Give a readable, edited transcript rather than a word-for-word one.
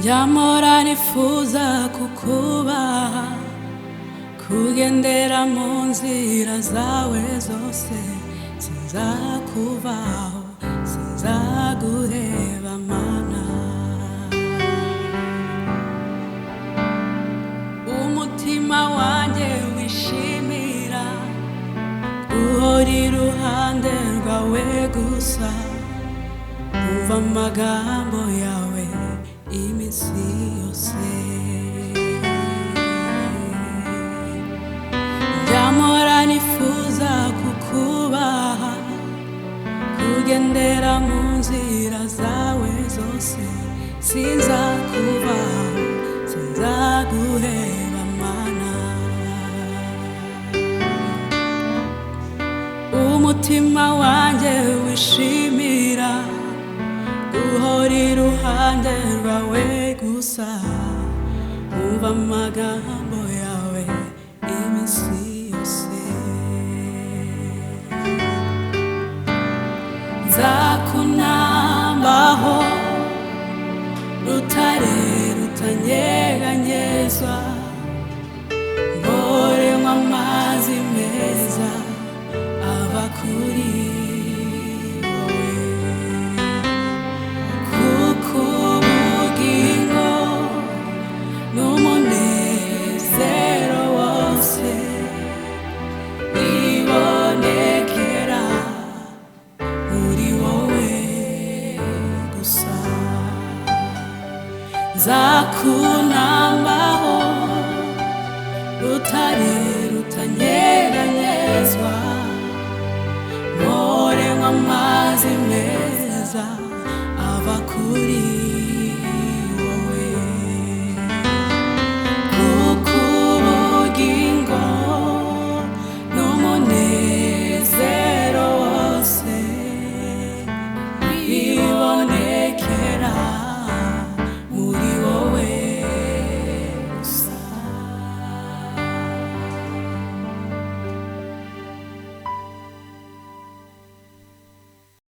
Jamora nifuza kukubaha, kugendera mu nzira zawe zose, sinzakuvaho, sinzaguheba mana. Umutima wanjye wishimira guhora iruhande rwawe gusa, umva amagambo yawe iminsi yose. Jamora nifuza kukubaha, kugendera mu nzira zawe zose, sinzakuvaho, sinzaguheba mana. Umutima wanjye wishimira guhora iruhande rwawe gusa, umva amagambo yawe iminsi yose. Nzakunambaho rutare rutanyeganyezwa, mboremwa amazi meza ava kuri Nzakunambaho rutare rutanyeganyezwa, mboremwa amazi meza ava kuri